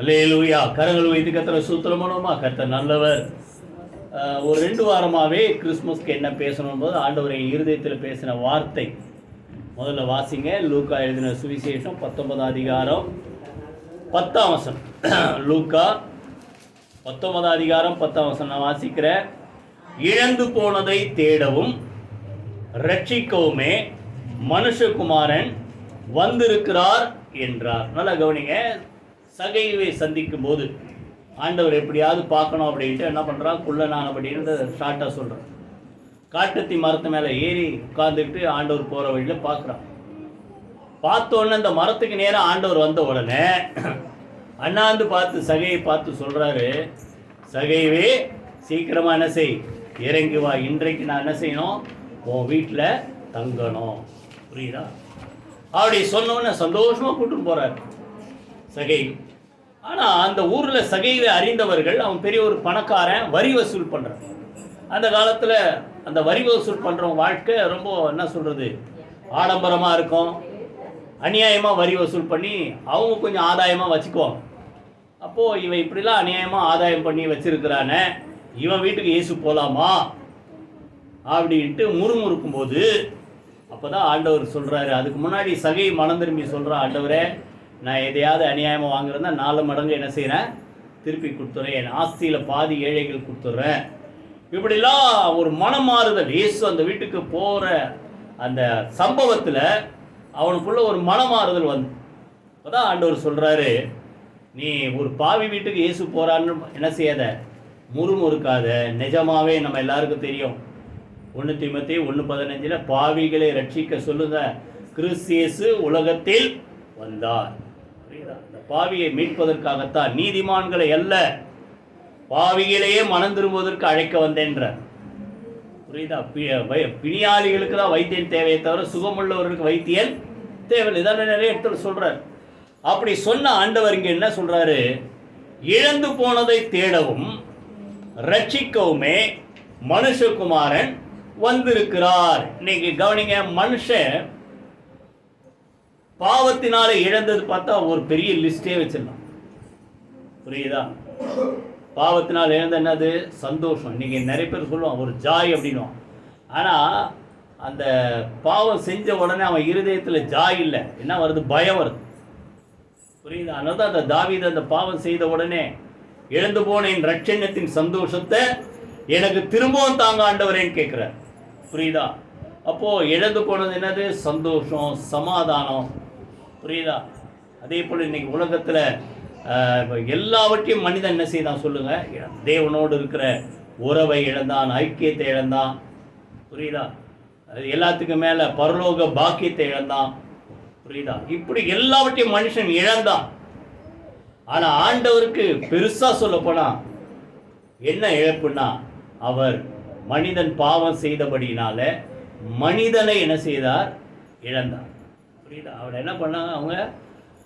அல்லேலூயா. கரங்கள் வைத்து கர்த்தரை ஸ்தோத்திரம் பண்ணுவோமா? கர்த்தர் நல்லவர். ஒரு 2 வாரமாகவே கிறிஸ்மஸ்க்கு என்ன பேசணும் போது ஆண்டவரை இருதயத்தில் பேசின வார்த்தை முதல்ல வாசிங்க. லூக்கா எழுதின சுவிசேஷம் 19 அதிகாரம் 10 வசனம். லூக்கா 19 அதிகாரம் 10 வசனம் நான் வாசிக்கிறேன். இழந்து போனதை தேடவும் ரட்சிக்கவுமே மனுஷகுமாரன் வந்திருக்கிறார் என்றார். நல்லா கவனிங்க. சகைவை சந்திக்கும் போது ஆண்டவர் எப்படியாவது பார்க்கணும் அப்படின்ட்டு என்ன பண்ணுறான், குள்ளனான் அப்படின்னு ஷார்ட்டாக சொல்கிறான். காட்டுத்தி மரத்து மேலே ஏறி உட்காந்துக்கிட்டு ஆண்டவர் போகிற வழியில் பார்க்குறான். பார்த்தோன்னே அந்த மரத்துக்கு நேராக ஆண்டவர் வந்த உடனே அண்ணாந்து பார்த்து சகையை பார்த்து சொல்கிறாரு, சகைவே சீக்கிரமாக என்ன செய், இறங்கி வா, இன்றைக்கு நான் என்ன செய்யணும், உன் வீட்டில் தங்கணும். புரியுதா? அப்படி சொன்னோன்னே சந்தோஷமாக கூட்டின்னு போகிறார் சகை. ஆனால் அந்த ஊரில் சகைவை அறிந்தவர்கள், அவன் பெரிய ஒரு பணக்காரன், வரி வசூல் பண்ணுறான். அந்த காலத்தில் அந்த வரி வசூல் பண்ணுறவங்க வாழ்க்கை ரொம்ப என்ன சொல்கிறது, ஆடம்பரமாக இருக்கும். அநியாயமாக வரி வசூல் பண்ணி அவங்க கொஞ்சம் ஆதாயமாக வச்சுக்குவாங்க. அப்போது இவன் இப்படிலாம் அநியாயமாக ஆதாயம் பண்ணி வச்சுருக்கிறானே, இவன் வீட்டுக்கு இயேசு போகலாமா அப்படின்ட்டு முறுமுறுக்கும் போது அப்போ தான் ஆண்டவர் சொல்கிறாரு. அதுக்கு முன்னாடி சகை மனம் திரும்பி சொல்கிறான், ஆண்டவரே நான் எதையாவது அநியாயமாக வாங்குறேன்னா 4 மடங்கு என்ன செய்கிறேன், திருப்பி கொடுத்துட்றேன், என் ஆஸ்தியில் பாதி ஏழைகள் கொடுத்துட்றேன். இப்படிலாம் ஒரு மனமாறுதல். இயேசு அந்த வீட்டுக்கு போகிற அந்த சம்பவத்தில் அவனுக்குள்ள ஒரு மனமாறுதல் வந்து அப்போ தான் ஆண்டவர் சொல்கிறாரு, நீ ஒரு பாவி வீட்டுக்கு இயேசு போகிறான்னு என்ன செய்யாத, முறுமுறுக்காத. நிஜமாகவே நம்ம எல்லாருக்கும் தெரியும், 1 தீமோத்தேயு 1:15 பாவிகளை ரட்சிக்க சொல்லுங்க, கிறிஸ்து இயேசு உலகத்தில் வந்தார். புரியுதா? இந்த பாவியை மீட்பதற்காகத்தான், நீதிமான்களை அல்ல பாவிகளையே மனம் திரும்புவதற்கு அழைக்க வந்தேன்ற. புரியுதா? பிணியாளிகளுக்கு தான் வைத்தியன் தேவையை தவிர சுகமுள்ளவர்களுக்கு வைத்தியன் தேவை. இதான நிறைய இடத்துல சொல்கிறார். அப்படி சொன்ன ஆண்டவர் இங்கே என்ன சொல்கிறாரு, இழந்து போனதை தேடவும் ரட்சிக்கவுமே மனுஷகுமாரன் வந்திருக்கிறார். இன்னைக்கு கவனிங்க, மனுஷன் பாவத்தினால இழந்தது பார்த்தா ஒரு பெரிய லிஸ்டே வச்சிடலாம். புரியுதா? பாவத்தினால் இழந்த என்னது, சந்தோஷம். இன்னைக்கு நிறைய பேர் சொல்லுவான் ஒரு ஜாய் அப்படின்வான். ஆனால் அந்த பாவம் செஞ்ச உடனே அவன் இருதயத்தில் ஜாய் இல்லை, என்ன வருது, பயம் வருது. புரியுதா? அதனால தான் அந்த தாவீது அந்த பாவம் செய்த உடனே இழந்து போன என் ரட்சண்யத்தின் சந்தோஷத்தை எனக்கு திரும்பவும் தாங்க ஆண்டவரேன்னு கேட்குறார். புரியுதா? அப்போது இழந்து போனது என்னது, சந்தோஷம், சமாதானம். புரியுதா? அதே போல் இன்றைக்கி உலகத்தில் எல்லாவற்றையும் மனிதன் என்ன செய்தான் சொல்லுங்கள், தேவனோடு இருக்கிற உறவை இழந்தான், ஐக்கியத்தை இழந்தான். புரியுதா? அது எல்லாத்துக்கும் மேலே பரலோக பாக்கியத்தை இழந்தான். புரியுதா? இப்படி எல்லாவற்றையும் மனுஷன் இழந்தான். ஆனால் ஆண்டவருக்கு பெருசாக சொல்லப்போனால் என்ன இழப்புன்னா, அவர் மனிதன் பாவம் செய்தபடினால மனிதனை என்ன செய்தார், இழந்தார். புரியுதா? அவனை என்ன பண்ணாங்க, அவங்க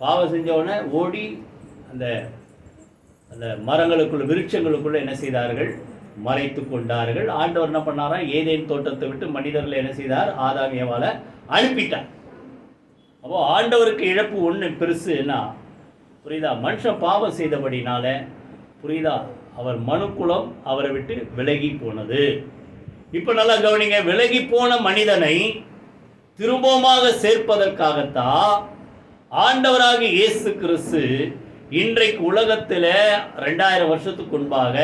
பாவம் செஞ்சவனை ஓடி அந்த அந்த மரங்களுக்குள்ள விருட்சங்களுக்குள்ளே என்ன செய்தார்கள், மறைத்து கொண்டார்கள். ஆண்டவர் என்ன பண்ணாரா, ஏதேன் தோட்டத்தை விட்டு மனிதர்களை என்ன செய்தார், ஆதாம் ஏவாளை அனுப்பிட்டார். அப்போது ஆண்டவருக்கு இழப்பு ஒன்று பெருசுன்னா, புரியுதா, மனுஷன் பாவம் செய்தபடினால, புரியுதா, அவர் மனுக்குலம் அவரை விட்டு விலகி போனது. இப்போ நல்லா கவனிங்க, விலகி போன மனிதனை திரும்பமாக சேர்ப்பதற்காகத்தான் ஆண்டவராக இயேசு கிறிஸ்து இன்றைக்கு உலகத்தில் 2000 வருஷத்துக்கு முன்பாக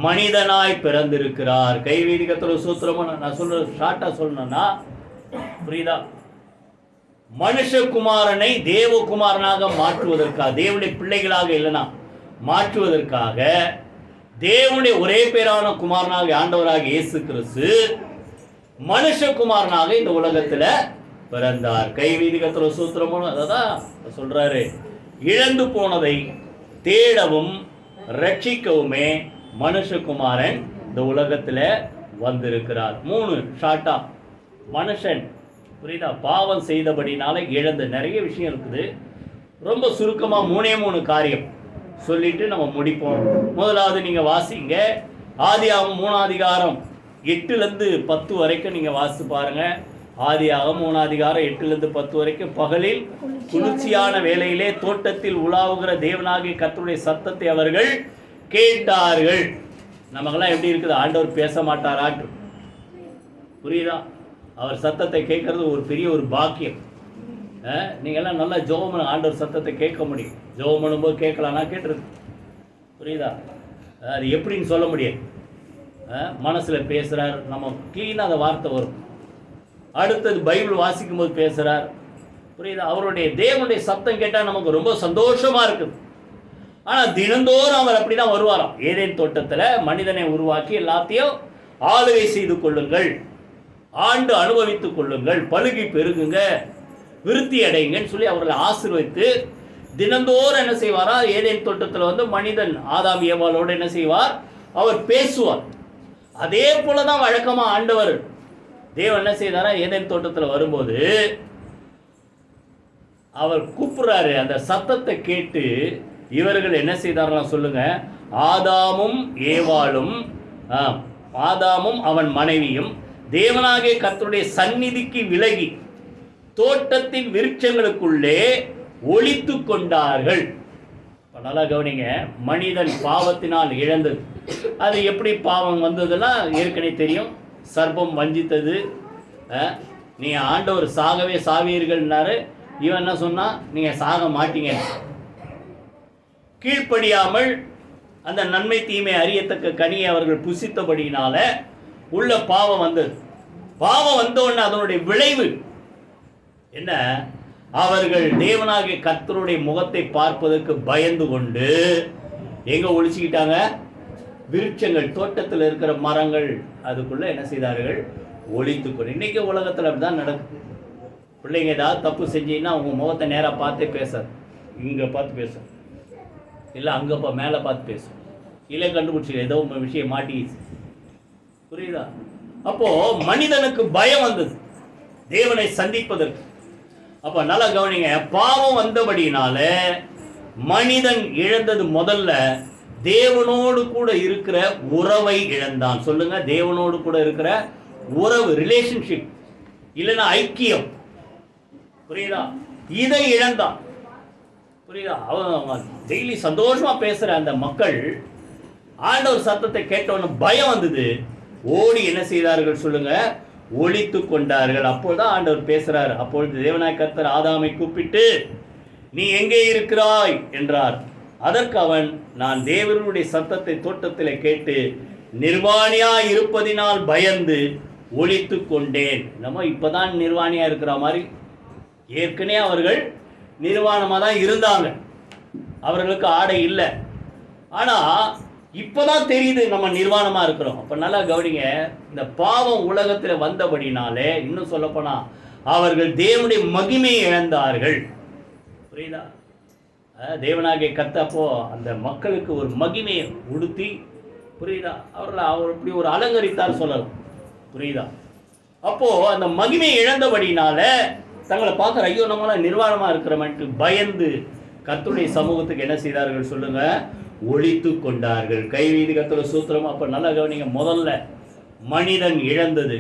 மனிதனாய் பிறந்திருக்கிறார். கைவீதிகத்தில் சூத்திரமாக நான் சொல்ற ஷார்ட்டாக சொல்லணும்னா, புரியுதா, மனுஷகுமாரனை தேவகுமாரனாக மாற்றுவதற்காக, தேவனுடைய பிள்ளைகளாக இல்லைனா மாற்றுவதற்காக தேவனுடைய ஒரே பேரான குமாரனாக ஆண்டவராக இயேசு கிறிஸ்து மனுஷகுமாரனாக இந்த உலகத்தில் பிறந்தார். கைவீதிகத்தில் சூத்திரமும் அதான் சொல்றாரு, இழந்து போனதை தேடவும் ரட்சிக்கவுமே மனுஷகுமாரன் இந்த உலகத்தில் வந்திருக்கிறார். 3 ஷார்ட்டா, மனுஷன், புரியுதா, பாவம் செய்தபடினால இழந்த நிறைய விஷயம் இருக்குது. ரொம்ப சுருக்கமாக 3 காரியம் சொல்லிட்டு நம்ம முடிப்போம். முதலாவது நீங்கள் வாசிங்க, ஆதியாகமம் 3 அதிகாரம் 8 to 10 வரைக்கும் நீங்கள் வாசித்து பாருங்கள். ஆதியாகமம் 3 8 10 வரைக்கும் பகலில் குளிர்ச்சியான வேளையிலே தோட்டத்தில் உலாவுகிற தேவனாகிய கர்த்தருடைய சத்தத்தை அவர்கள் கேட்டார்கள். நமக்கெல்லாம் எப்படி இருக்குது? ஆண்டவர் பேச மாட்டாராட்டு, புரியுதா? அவர் சத்தத்தை கேட்கறது ஒரு பெரிய ஒரு பாக்கியம். நீங்கள்லாம் நல்லா ஜெபம் பண்ண ஆண்டவர் சத்தத்தை கேட்க முடியும். ஜெபம் பண்ணும்போது கேட்கலான்னா கேட்டுருக்கு, புரியுதா? அது எப்படின்னு சொல்ல முடியாது. மனசில் பேசுகிறார், நம்ம க்ளீனாக அந்த வார்த்தை வரும். அடுத்தது பைபிள் வாசிக்கும் போது பேசுகிறார், புரியுதா? அவருடைய தேவனுடைய சத்தம் கேட்டால் நமக்கு ரொம்ப சந்தோஷமாக இருக்குது. ஆனால் தினந்தோறும் அவர் அப்படி தான் வருவாராம். ஏதேன் தோட்டத்தில் மனிதனை உருவாக்கி எல்லாத்தையும் ஆளுகை செய்து கொள்ளுங்கள், ஆண்டு அனுபவித்துக் கொள்ளுங்கள், பழுகி பெருகுங்க, விருத்தி அடைங்கன்னு சொல்லி அவர்களை ஆசீர்வதித்து தினந்தோறும் என்ன செய்வாரா? ஏதேன் தோட்டத்தில் வந்து மனிதன் ஆதாம் ஏவாளோடு என்ன செய்வார்? அவர் பேசுவார். அதே போல தான் வழக்கமாக ஆண்டவர் தேவன் என்ன செய்தாரா? ஏதேன் தோட்டத்தில் வரும்போது அவர் கூப்பிடுறாரு. அந்த சத்தத்தை கேட்டு இவர்கள் என்ன செய்தாரெல்லாம் சொல்லுங்க. ஆதாமும் ஏவாளும் ஆதாமும் அவன் மனைவியும் தேவனாகிய கர்த்தருடைய சந்நிதிக்கு விலகி தோட்டத்தின் விருட்சங்களுக்குள்ளே ஒளித்து கொண்டார்கள். நல்லா கவனிங்க, மனிதன் பாவத்தினால் இழந்தது. அது எப்படி பாவம் வந்ததுன்னா ஏற்கனவே தெரியும். சர்ப்பம் வஞ்சித்தது. நீங்கள் ஆண்டவர் சாகவே சாவீர்கள்னாரு. இவன் என்ன சொன்னா? நீங்கள் சாக மாட்டீங்க. கீழ்ப்படியாமல் அந்த நன்மை தீமை அறியத்தக்க கனியை அவர்கள் புசித்தபடியினால உள்ள பாவம் வந்தது. பாவம் வந்த உடனே அதனுடைய விளைவு என்ன? அவர்கள் தேவனாகிய கர்த்தருடைய முகத்தை பார்ப்பதற்கு பயந்து கொண்டு எங்க ஒளிச்சுக்கிட்டாங்க? விருட்சங்கள், தோட்டத்தில் இருக்கிற மரங்கள் அதுக்குள்ள என்ன செய்தார்கள்? ஒளித்துக்கொண்டு. இன்னைக்கு உலகத்தில் அப்படிதான் நடக்குது. பிள்ளைங்க ஏதாவது தப்பு செஞ்சீங்கன்னா அவங்க முகத்தை நேராக பார்த்தே பேசாது, இங்கே பார்த்து பேசும், இல்லை அங்கே மேலே பார்த்து பேசும், இல்லை கண்டுபிடிச்சி ஏதோ விஷயம் மாட்டிக்கிச்சு, புரியுதா? அப்போ மனிதனுக்கு பயம் வந்தது தேவனை சந்திப்பதற்கு. அப்போ நல்லா கவனிங்க, பாவம் வந்தபடினால மனிதன் இழந்தது முதல்ல தேவனோடு கூட இருக்கிற உறவை இழந்தான். சொல்லுங்க, தேவனோடு கூட இருக்கிற உறவு, ரிலேஷன்ஷிப், இல்லைன்னா ஐக்கியம், புரியுதா? இதை இழந்தான், புரியுதா? அவன் டெய்லி சந்தோஷமா பேசுற அந்த மக்கள் ஆண்டவர் சத்தத்தை கேட்டவன பயம் வந்தது, ஓடி என்ன செய்தார்கள் சொல்லுங்க? ஒளித்து கொண்டார்கள். அப்பொழுதுதான் ஆண்டவர் பேசுறார். அப்பொழுது தேவனாகிய கர்த்தர் ஆதாமை கூப்பிட்டு, நீ எங்கே இருக்கிறாய் என்றார். அதற்கு அவன், நான் தேவனுடைய சத்தத்தை தோட்டத்தில் கேட்டு நிர்வாணியா இருப்பதினால் பயந்து ஒளித்து கொண்டேன். நம்ம இப்பதான் நிர்வாணியா இருக்கிற மாதிரி, ஏற்கனவே அவர்கள் நிர்வாணமாக தான் இருந்தாங்க, அவர்களுக்கு ஆடை இல்லை. ஆனால் இப்போதான் தெரியுது நம்ம நிர்வாணமாக இருக்கிறோம். அப்போ நல்லா கவனிங்க, இந்த பாவம் உலகத்தில் வந்தபடினாலே இன்னும் சொல்லப்போனால் அவர்கள் தேவனுடைய மகிமையை இழந்தார்கள், புரியுதா? தேவனாகிய கர்த்தர் அப்போ அந்த மக்களுக்கு ஒரு மகிமையை உடுத்தி, புரியுதா, அவர் இப்படி ஒரு அலங்கரித்தார் சொல்லலாம், புரியுதா? அப்போ அந்த மகிமையை இழந்தபடினால தங்களை பார்க்குற, ஐயோ நம்மளாம் நிர்வாணமாக இருக்கிறோம்ட்டு பயந்து கர்த்தருடைய சமூகத்துக்கு என்ன செய்தார்கள் சொல்லுங்க? ஒளித்து கொண்டார்கள். கைவீதி கர்த்தருடைய சூத்திரம். அப்போ நல்லா கவனிங்க, முதல்ல மனிதன் இழந்தது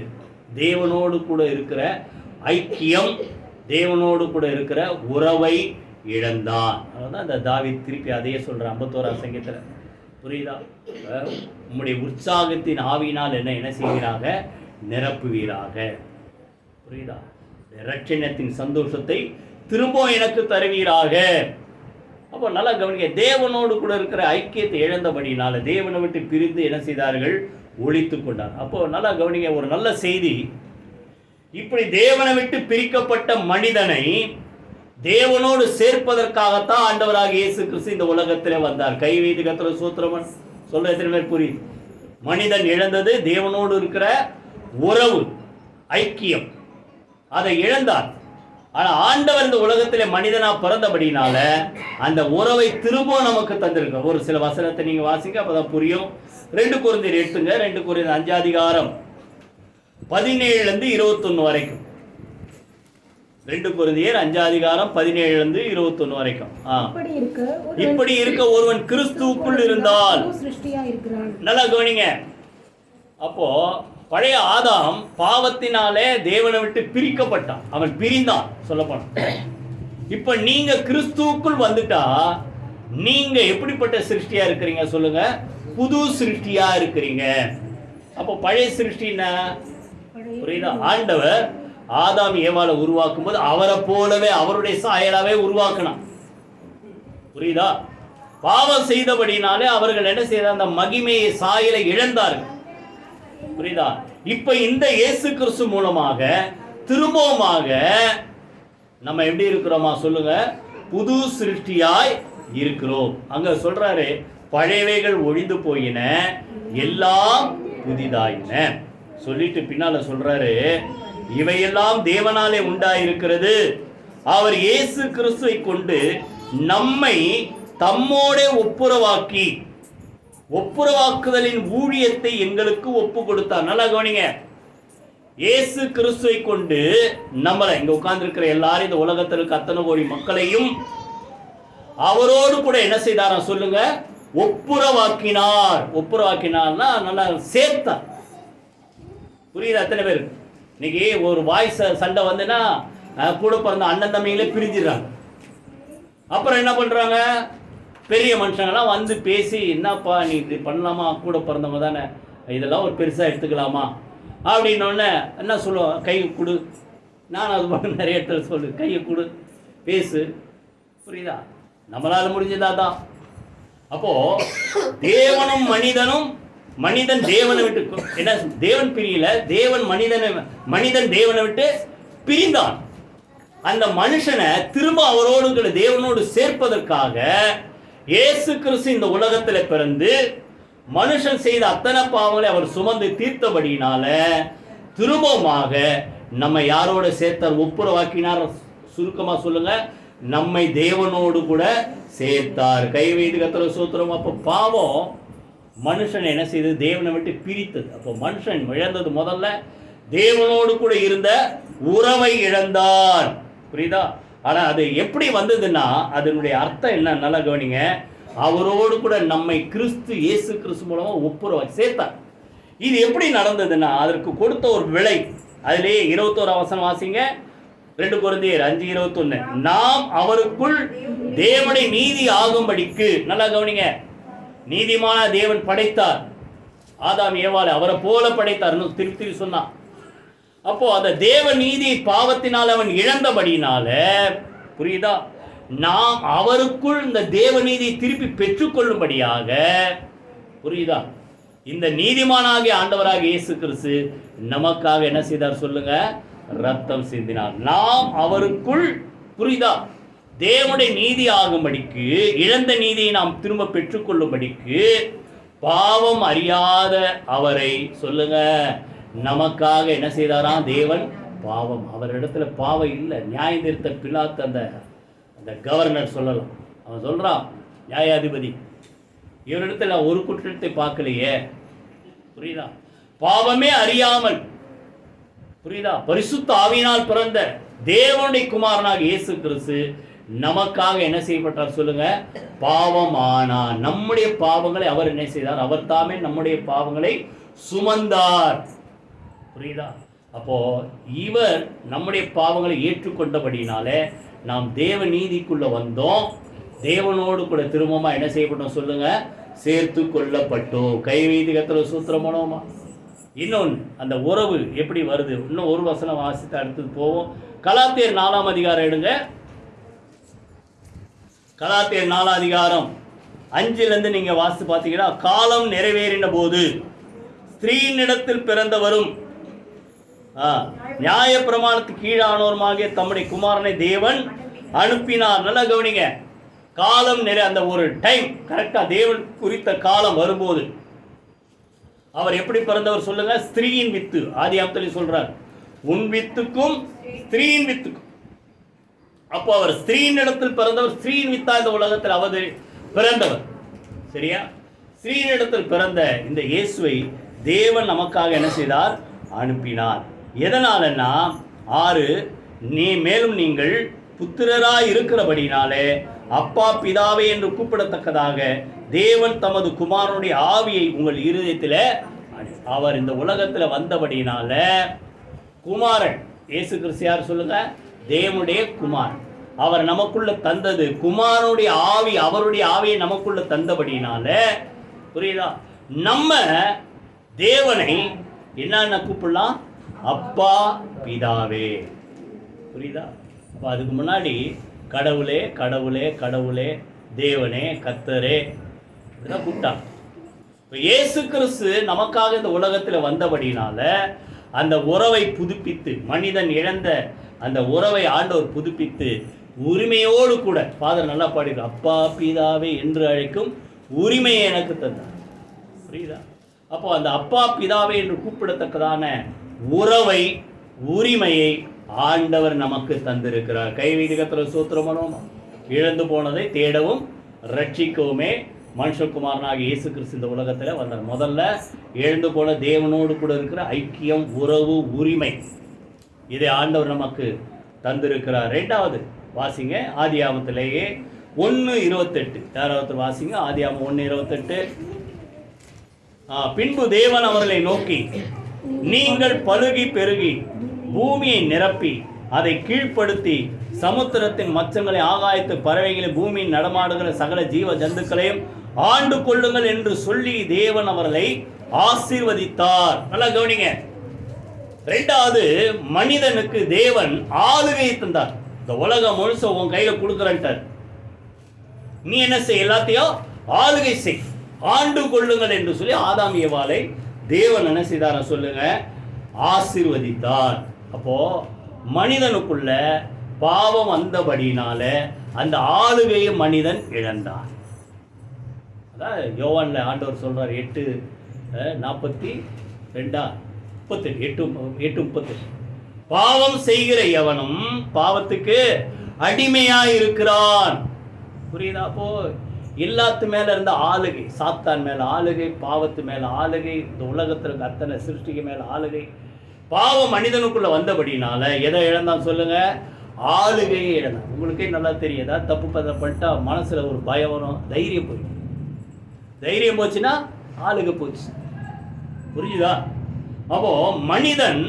தேவனோடு கூட இருக்கிற ஐக்கியம், தேவனோடு கூட இருக்கிற உறவை இழந்தான். அதுதான் இந்த தாவீது திருப்பி அதையே சொல்கிறான் 51ஆம் சங்கீதத்தில், புரியுதா? உம்முடைய உற்சாகத்தின் ஆவியினால் என்ன செய்வீராக? நிரப்புவீராக, புரியுதா? இரட்சணத்தின் சந்தோஷத்தை திரும்ப எனக்கு தருவீராக. அப்போ நல்லா கவனிக்க, தேவனோடு கூட இருக்கிற ஐக்கியத்தை இழந்தபடினால தேவனை விட்டு பிரிந்து என்ன செய்தார்கள்? ஒளித்து கொண்டார். அப்போ நல்லா கவனிக்க, ஒரு நல்ல செய்தி, இப்படி தேவனை விட்டு பிரிக்கப்பட்ட மனிதனை தேவனோடு சேர்ப்பதற்காகத்தான் ஆண்டவராக இயேசு கிறிஸ்து இந்த உலகத்திலே வந்தார். கைவீதி கர்த்தருடைய சூத்திரமன் சொல்ல எத்தனை பேர் புரியுது? மனிதன் இழந்தது தேவனோடு இருக்கிற உறவு, ஐக்கியம், அதை இழந்தார். ஆனால் ஆண்டவர் இந்த உலகத்தில் மனிதனா பிறந்தபடினால அந்த உறவை திரும்ப நமக்கு தந்திருக்க. ஒரு சில வசனத்தை நீங்க வாசிங்க, அப்பதான் புரியும். 2 கொரிந்தியர் எடுத்துங்க. 2 கொரிந்தியர் 5 அதிகாரம் 17 21 வரைக்கும். 2 கொரிந்தியர் 5 அதிகாரம் 17 21 வரைக்கும். இப்படி இருக்க ஒருவன் கிறிஸ்துவுக்குள் இருந்தால், நல்லா கவனிங்க. அப்போ பழைய ஆதாம் பாவத்தினாலே தேவனை விட்டு பிரிக்கப்பட்டான், அவன் பிரிந்தான் சொல்லப்போன. இப்ப நீங்க கிறிஸ்துவுக்குள் வந்துட்டா நீங்க எப்படிப்பட்ட சிருஷ்டியா இருக்கிறீங்க சொல்லுங்க? புது சிருஷ்டியா இருக்கிறீங்க. அப்போ பழைய சிருஷ்டி என்ன புரியுதா? ஆண்டவர் ஆதாம் ஏவாளை உருவாக்கும் போது அவரை போலவே அவருடைய சாயலாவே உருவாக்கினான். புரியுதா? பாவம் செய்தபடினாலே அவர்கள் என்ன செய்த அந்த மகிமையை சாயலை இழந்தார்கள். புரியுதா? இப்ப இந்த இயேசு கிறிஸ்து மூலமாக திரும்பவுமாக நம்ம எப்படி இருக்கிறோமா சொல்லுங்க? புது சிருஷ்டியாய் இருக்கிறோம். அங்க சொல்றாரு, பழையவைகள் ஒழிந்து போயின, எல்லாம் புதிதாயின சொல்லிட்டு பின்னால சொல்றாரு, இவையெல்லாம் தேவனாலே உண்டாயிருக்கிறது, அவர் இயேசு கிறிஸ்துவை கொண்டு நம்மை தம்மோட ஒப்புரவாக்குதலின் ஊழியத்தை எங்களுக்கு ஒப்பு கொடுத்தார். நல்லா கவனிங்க. இயேசு கிறிஸ்துவை கொண்டு நம்மளை இங்க உட்கார்ந்து இருக்கிற எல்லாரும், இந்த உலகத்தில் இருக்க அத்தனை கோடி மக்களையும் அவரோடு கூட என்ன செய்தாரா சொல்லுங்க? ஒப்புரவாக்கினார். ஒப்புரவாக்கினார்னா நல்லா சேர்த்தார். புரியுது? அத்தனை பேர் இன்னைக்கு ஒரு வாய்ஸ் சண்டை வந்துன்னா கூட பிறந்த அண்ணன் தம்பிங்களே பிரிஞ்சிடறாங்க. அப்புறம் என்ன பண்றாங்க? பெரிய மனுஷங்கள்லாம் வந்து பேசி, என்னப்பா நீ இப்படி பண்ணலாமா, கூட பிறந்தவங்க தானே, இதெல்லாம் ஒரு பெருசாக எடுத்துக்கலாமா அப்படின்னோடனே என்ன சொல்லுவோம்? கையை கொடு. நான் அது பண்ண நிறைய இடத்துல சொல்லு, கையை கொடு, பேசு. புரியுதா? நம்மளால முடிஞ்சதா தான். அப்போ தேவனும் மனிதனும், மனிதன் தேவனை விட்டு என்ன, தேவன் பிரியல, மனிதன் தேவனை விட்டு பிரிந்தான். அந்த மனுஷனை திரும்ப அவரோடு தேவனோடு சேர்ப்பதற்காக இயேசு கிறிஸ்து இந்த உலகத்தில் பிறந்து மனுஷன் செய்த அத்தனை பாவங்களை அவர் சுமந்து தீர்த்தபடியினால திரும்பமாக நம்ம யாரோட சேர்த்தார்? ஒப்புரவாக்கினார். சுருக்கமா சொல்லுங்க, நம்மை தேவனோடு கூட சேர்த்தார். கை வைத்து கர்த்தரை ஸ்தோத்திரம். அப்போ பாவம் மனுஷன் என்ன செய்தது? தேவனை விட்டு பிரித்தது. அப்போ மனுஷன் இழந்தது முதல்ல தேவனோடு கூட இருந்த உறவை இழந்தார். புரியுதா? ஆனா அது எப்படி வந்ததுன்னா அதனுடைய அர்த்தம் என்ன? நல்லா கவனிங்க. அவரோடு கூட நம்மை கிறிஸ்து இயேசு கிறிஸ்து மூலமா ஒப்புரவாக்கி சேர்த்தார். இது எப்படி நடந்ததுன்னா அதற்கு கொடுத்த ஒரு விலை. அதிலேயே 21 வசனம் வாசிங்க. 2 கொரிந்தியர் 5:21. நாம் அவருக்குள் தேவனை நீதி ஆகும்படிக்கு, நல்லா கவனிங்க, நீதிமான தேவன் படைத்தார். ஆதாம் ஏவாளை அவரை போல படைத்தார் திருப்பி சொன்னான். அப்போ அந்த தேவ நீதி பாவத்தினால் அவன் இழந்தபடினால, புரியுதா, நாம் அவருக்குள் இந்த தேவ நீதியை திருப்பி பெற்றுக்கொள்ளும்படியாக, புரியுதா, இந்த நீதிமானாகிய ஆண்டவராகிய இயேசு கிறிஸ்து நமக்காக என்ன செய்தார் சொல்லுங்க? ரத்தம் சிந்தினார். நாம் அவருக்குள், புரியுதா, தேவனுடைய நீதி ஆகும்படிக்கு, இழந்த நீதியை நாம் திரும்ப பெற்றுக்கொள்ளும்படிக்கு பாவம் அறியாத அவரை சொல்லுங்க நமக்காக என்ன செய்தாராம்? தேவன் பாவம், அவரிடத்துல பாவம் இல்லை. நியாய தீர்த்த பிலாத்து அந்த கவர்னர் சொல்லலாம். அவன் சொல்றான், நியாயாதிபதி, இவரிடத்துல ஒரு குற்றத்தை பார்க்கலையே. புரியுதா? பாவமே அறியாமல், புரியுதா, பரிசுத்த ஆவியினால் பிறந்த தேவனுடைய குமாரனாக இயேசு கிறிஸ்து நமக்காக என்ன செய்யப்பட்டார் சொல்லுங்க? பாவம் ஆனார். நம்முடைய பாவங்களை அவர் என்ன செய்தார்? அவர் தாமே நம்முடைய பாவங்களை சுமந்தார். புரியுதா? அப்போ இவர் நம்முடைய பாவங்களை ஏற்றுக்கொண்டபடினாலே நாம் தேவ நீதிக்குள்ள வந்தோம். தேவனோடு கூட திரும்பமா என்ன செய்யப்பட்டோம் சொல்லுங்க? சேர்த்து கொள்ளப்பட்டோம். கை வைத்து கர்த்தரை ஸ்தோத்திரம் பண்ணுவோமா? இன்னொன்று, அந்த உறவு எப்படி வருது? இன்னும் ஒரு வசனம் வாசித்து அடுத்தது போவோம். கலாத்தியர் 4ஆம் அதிகாரம் எடுங்க. கலாத்தியர் 4ஆம் அதிகாரம் 5 நீங்க வாசித்து பார்த்தீங்கன்னா, காலம் நிறைவேறின போது ஸ்திரீனிடத்தில் பிறந்தவரும் நியாய பிரமாணத்துக்கு கீழானோருமாகிய தம்முடைய குமாரனை தேவன் அனுப்பினார். நல்லா கவனிங்க. காலம் அந்த ஒரு டைம் கரெக்டா தேவன் குறித்த காலம் வரும்போது அவர் எப்படி பிறந்தவர் சொல்லுங்க? ஸ்திரீயின் வித்து. ஆதியாகமத்தில் சொல்றார், உன் வித்துக்கும் ஸ்திரீயின் வித்துக்கும். அப்போ அவர் ஸ்திரீயின் இடத்தில் பிறந்தவர். ஸ்திரீயின் வித்தா இந்த உலகத்தில் அவர் பிறந்தவர். சரியா? ஸ்திரீயின் இடத்தில் பிறந்த இந்த இயேசுவை தேவன் நமக்காக என்ன செய்தார்? அனுப்பினார். எதனாலன்னா 6, மேலும் நீங்கள் புத்திரராய் இருக்கிறபடினாலே அப்பா பிதாவே என்று கூப்பிடத்தக்கதாக தேவன் தமது குமாரனுடைய ஆவியை உங்கள் இருதயத்தில் அவர் இந்த உலகத்தில் வந்தபடினால குமாரன் இயேசு கிறிஸ்து யார் சொல்லுங்க? தேவனுடைய குமாரன். அவர் நமக்குள்ள தந்தது குமாரனுடைய ஆவி, அவருடைய ஆவியை நமக்குள்ள தந்தபடினால, புரியுதா, நம்ம தேவனை என்னென்ன கூப்பிடலாம்? அப்பா பிதாவே. புரியுதா? அப்போ அதுக்கு முன்னாடி கடவுளே கடவுளே கடவுளே, தேவனே கர்த்தரே இப்படிதான் கூப்பிட்டாங்க. இப்போ இயேசு கிறிஸ்து நமக்காக இந்த உலகத்தில் வந்தபடினால அந்த உறவை புதுப்பித்து, மனிதன் இழந்த அந்த உறவை ஆண்டவர் புதுப்பித்து உரிமையோடு கூட, ஃபாதர் நல்லா பாடிடும், அப்பா பிதாவே என்று அழைக்கும் உரிமையை எனக்கு தந்தார். புரியுதா? அப்போ அந்த அப்பா பிதாவே என்று கூப்பிடத்தக்கதான உறவை, உரிமையை ஆண்டவர் நமக்கு தந்திருக்கிறார். கைவீதிகத்திர சூத்திரமனோம். இழந்து போனதை தேடவும் ரட்சிக்கவுமே மனுஷகுமாரனாக இயேசு கிறிஸ்து இந்த உலகத்தில் வந்தார். முதல்ல இழந்து போன தேவனோடு கூட இருக்கிற ஐக்கியம், உறவு, உரிமை, இதை ஆண்டவர் நமக்கு தந்திருக்கிறார். ரெண்டாவது வாசிங்க, ஆதியாகமத்திலேயே 1:28. யாராவது வாசிங்க, ஆதியாகமம் 1:28. பின்பு தேவன் அவர்களை நோக்கி, நீங்கள் பலுகி பெருகி பூமியை நிரப்பி அதை கீழ்ப்படுத்தி சமுத்திரத்தின் மச்சங்களை, ஆகாயத்து பறவைகளை, பூமியின் நடமாடுகிற சகல ஜீவ ஜந்துக்களையும் ஆண்டு கொள்ளுங்கள் என்று சொல்லி தேவன் அவர்களை ஆசீர்வதித்தார். நல்லா கவனிங்க. ரெண்டாவது, மனிதனுக்கு தேவன் ஆளுகை தந்தார். இந்த உலகம் முழுச உன் கையில கொடுக்குறன்ட்டார். நீ என்ன செய்? எல்லாத்தையும் ஆளுகை செய், ஆண்டு கொள்ளுங்கள் என்று சொல்லி ஆதாம் ஏவாளை தேவன் என்ன செய்தார சொல்லுங்க? ஆசீர்வதித்தார். அப்போ மனிதனுக்குள்ள பாவம் வந்தபடினால அந்த ஆளுகையை மனிதன் இழந்தான். அதான் யோவான்ல ஆண்டவர் சொல்றார் 8:42 பாவம் செய்கிற எவனும் பாவத்துக்கு அடிமையாக இருக்கிறான். புரியுதா? அப்போ எல்லாத்து மேல இருந்த ஆளுகை, சாத்தான் மேல ஆளுகை, பாவத்து மேல ஆளுகை, இந்த உலகத்தில் அத்தனை சிருஷ்டிக்கு மேல ஆளுகை, பாவம் மனிதனுக்குள்ள வந்தபடினால எதை இழந்தான் சொல்லுங்க? ஆளுகையை இழந்தான். உங்களுக்கே நல்லா தெரியும், ஏதாவது தப்பு பண்ணிட்டா மனசுல ஒரு பயம் வரும், தைரியம் போயிடும். தைரியம் போச்சுன்னா ஆளுகை போச்சு. புரியுதா? அப்போ மனிதன்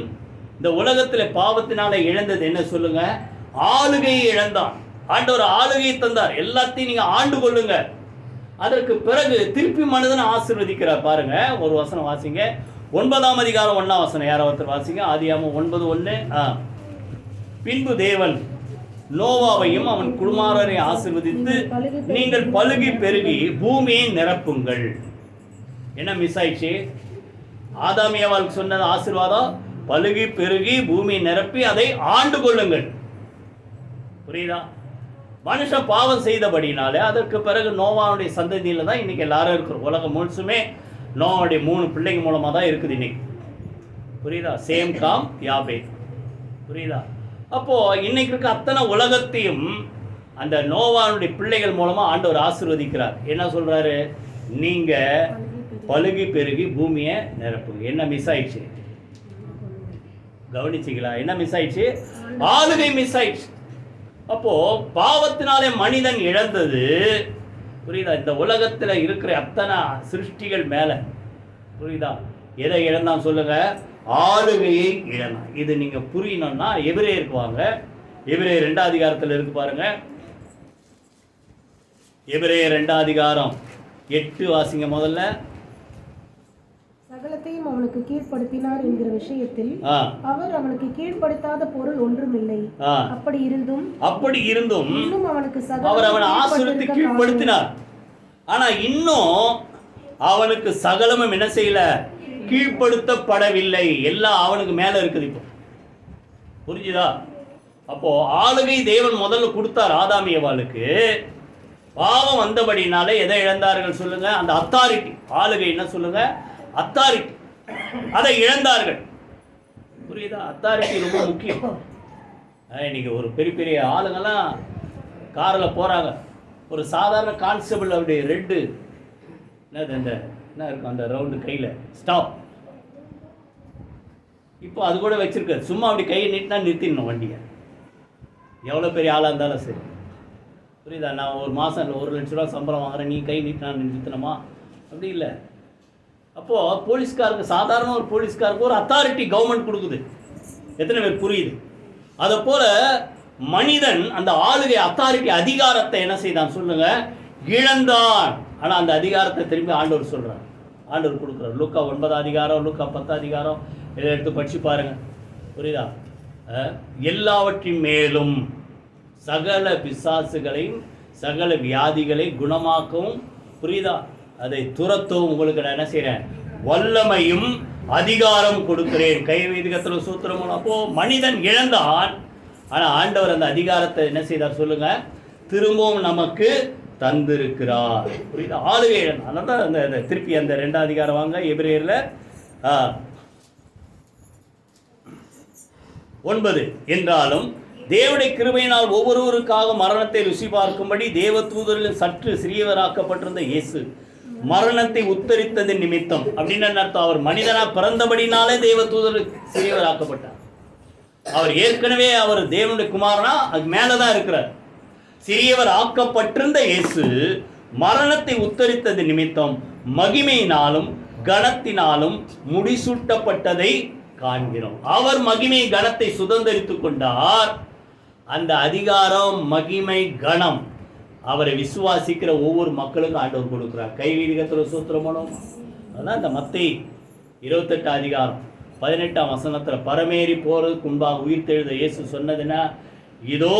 இந்த உலகத்துல பாவத்தினால இழந்தது என்ன சொல்லுங்க? ஆளுகையை இழந்தான். ஆண்டவர் ஆளுகையை தந்தார், எல்லாத்தையும் நீங்க ஆண்டு கொள்ளுங்க. அதற்கு பிறகு திருப்பி மனிதனை ஆசீர்வதிக்கிறார். பாருங்க, ஒரு வசனம் வாசிங்க, 9ஆம் அதிகாரம் 1ஆம் வசனம். யாராவது வாசிங்க, ஆதியாகமம் 9:1. பின்பு தேவன் நோவாவையும் அவன் குமாரரை ஆசீர்வதித்து, நீங்கள் பலுகி பெருகி பூமியை நிரப்புங்கள். என்ன மிஸ் ஆயிடுச்சு? ஆதாம் ஏவாளுக்கு சொன்னது ஆசீர்வாதம், பலுகி பெருகி பூமியை நிரப்பி அதை ஆண்டு கொள்ளுங்கள். புரியுதா? மனுஷன் பாவம் செய்தபடினாலே அதற்கு பிறகு நோவாவுடைய சந்ததியில தான் இன்னைக்கு எல்லாரும் இருக்கிறோம். உலகம் முழுசுமே நோவாவுடைய 3 பிள்ளைங்க மூலமா தான் இருக்குது இன்னைக்கு. புரியுதா? சேம், காம், யாபே. புரியுதா? அப்போ இன்னைக்கு இருக்க அத்தனை உலகத்தையும் அந்த நோவாவுடைய பிள்ளைகள் மூலமா ஆண்டவர் ஆசீர்வதிக்கிறார். என்ன சொல்றாரு? நீங்க பலுகி பெருகி பூமியை நிரப்புங்க. என்ன மிஸ் ஆயிடுச்சு? கவனிச்சிங்களா? என்ன மிஸ் ஆயிடுச்சு? ஆளுகை மிஸ் ஆயிடுச்சு. அப்போ பாவத்தினாலே மனிதன் இழந்தது. புரியுதா? இந்த உலகத்துல இருக்கிற அத்தனை சிருஷ்டிகள் மேல, புரியுதா, எதை இழந்தான் சொல்லுங்க? ஆளுகையை இழந்தான். இது நீங்க புரியணும்னா எபிரேயருக்கு வாங்க. எபிரேயர் 2ஆம் அதிகாரத்தில் இருக்கு பாருங்க. எபிரேயர் 2ஆம் அதிகாரம் 8 வாசிங்க முதல்ல. சகலத்தையும் அவனுக்கு கீழ்ப்படுத்தினார் என்கிற விஷயத்தில் அவர் அவனுக்கு கீழ்ப்படுத்தாத பொருள் ஒன்றுமில்லை. அப்படி இருந்தும் இன்னும் அவனுக்கு அவர் அவனை ஆசீர்வதித்து கீழ்ப்படுத்தினார். ஆனா இன்னும் அவனுக்கு சகலமும் என்ன செய்யல? கீழ்ப்படுத்தப்படவில்லை. எல்லாம் அவனுக்கு மேல இருக்குது. இப்போ புரிஞ்சுதா? அப்போ ஆளுகை தேவன் முதல்ல கொடுத்தார் ஆதாம் ஏவாளுக்கு. பாவம் வந்தபடினாலே எதை இழந்தார்கள் சொல்லுங்க? அந்த அத்தாரிட்டி. ஆளுகை என்ன சொல்லுங்க? அத்தாரிட்டி. அதை இழந்தார்கள். புரியுதா? அத்தாரிட்டி ரொம்ப முக்கியம். இன்னைக்கு ஒரு பெரிய பெரிய ஆளுங்கெல்லாம் காரில் போகிறாங்க. ஒரு சாதாரண கான்ஸ்டபிள் அப்படி ரெட்டு என்னது இந்த என்ன இருக்கும் அந்த ரவுண்டு கையில் ஸ்டாப், இப்போ அது கூட வச்சிருக்காரு. சும்மா அப்படி கையை நீட்டினா நிறுத்திடணும் வண்டியை, எவ்வளோ பெரிய ஆளாக இருந்தாலும் சரி. புரியுதா? நான் ஒரு மாதம் 1 லட்ச ரூபா சம்பளம் வாங்குறேன், நீ கை நீட்டினா நிறுத்தணுமா? அப்படி இல்லை. அப்போது போலீஸ்காருக்கு, சாதாரண ஒரு போலீஸ்காருக்கு ஒரு அத்தாரிட்டி கவர்மெண்ட் கொடுக்குது. எத்தனை பேர் புரியுது? அதை போல மனிதன் அந்த ஆளுகை, அத்தாரிட்டி, அதிகாரத்தை என்ன செய்தான் சொல்லுங்க, இழந்தான். ஆனால் அந்த அதிகாரத்தை திரும்பி ஆண்டவர் சொல்கிறார், ஆண்டவர் கொடுக்குறார். லூக்கா 9 அதிகாரம், லூக்கா 10 அதிகாரம் இதை எடுத்து படித்து பாருங்க, புரியுதா? எல்லாவற்றின் மேலும் சகல பிசாசுகளையும் சகல வியாதிகளை குணமாக்கவும், புரியுதா, அதை துரத்தவும் உங்களுக்கு நான் என்ன செய்கிறேன், வல்லமையும் அதிகாரம் கொடுக்கிறேன். கை வைத்து கர்த்தருக்கு ஸ்தோத்திரம். அப்போ மனிதன் இழந்தான், ஆனால் ஆண்டவர் அந்த அதிகாரத்தை என்ன செய்தார் சொல்லுங்க, திரும்பவும் நமக்கு தந்திருக்கிறார். புரியுதா? ஆளுகை இழந்தான். அதனால தான் அந்த திருப்பி அந்த 2 அதிகாரம் வாங்க, எபிரேயரில் 9. என்றாலும் தேவனுடைய கிருபையினால் ஒவ்வொருவருக்காக மரணத்தை ருசி பார்க்கும்படி தேவ தூதரில் சற்று சிறியவராக்கப்பட்டிருந்த இயேசு மரணத்தை உத்தரித்தது நிமித்தம். அப்படின்னு அர்த்தம், அவர் மனிதனாக பிறந்தபடினாலே தேவ தூதர் சிறியவராக்கப்பட்டார். அவர் ஏற்கனவே அவர் தேவனுடைய குமாரனா அது மேலே தான் இருக்கிறார். சிறியவர் ஆக்கப்பட்டிருந்த இயேசு மரணத்தை உத்தரித்தது நிமித்தம் மகிமையினாலும் கனத்தினாலும் முடிசூட்டப்பட்டதை காண்கிறோம். அவர் மகிமை கனத்தை சுதந்திரித்துக் கொண்டார். அந்த அதிகாரம், மகிமை, கனம் அவரை விசுவாசிக்கிற ஒவ்வொரு மக்களுக்கும் ஆண்டவர் கொடுக்கிறார். கைவீதி கர்த்தருக்கு ஸ்தோத்திரம். அதான் இந்த மத்தேயு 28 அதிகாரம் 18ஆம் வசனத்தில் பரமேறி போறதுக்கு முன்பாக உயிர்த்தெழுத இயேசு சொன்னதுன்னா, இதோ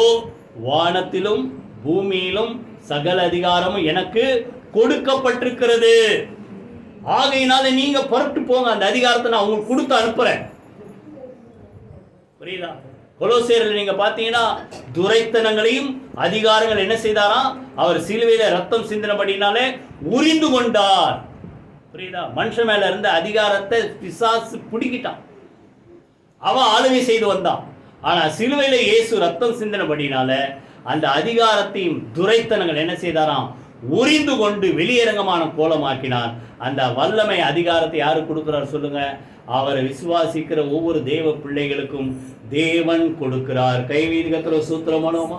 வானத்திலும் பூமியிலும் சகல அதிகாரமும் எனக்கு கொடுக்கப்பட்டிருக்கிறது, ஆகையினால நீங்க புறப்பட்டு போங்க, அந்த அதிகாரத்தை நான் உங்களுக்கு கொடுத்து அனுப்புறேன். புரியுதா? கொலோசியரில் நீங்க பார்த்தீங்கன்னா துரைத்தனங்களையும் அதிகாரங்கள் என்ன செய்தாராம், அவர் சிலுவையில ரத்தம் சிந்தினபடினாலே உரிந்து கொண்டார். புரியுதா? மனுஷன் மேல இருந்த அதிகாரத்தை பிசாசு பிடிக்கிட்டான், அவன் ஆளுகை செய்து வந்தான். ஆனா சிலுவையில இயேசு ரத்தம் சிந்தினபடினால அந்த அதிகாரத்தையும் துரைத்தனங்கள் என்ன செய்தாராம், உரிந்து கொண்டு வெளியரங்கமான கோலமாக்கினார். அந்த வல்லமை அதிகாரத்தை யாரு கொடுக்கிறார் சொல்லுங்க, அவரை விசுவாசிக்கிற ஒவ்வொரு தேவ பிள்ளைகளுக்கும் தேவன் கொடுக்கிறார். கைவீதி கர்த்தருக்கு ஸ்தோத்திரம்.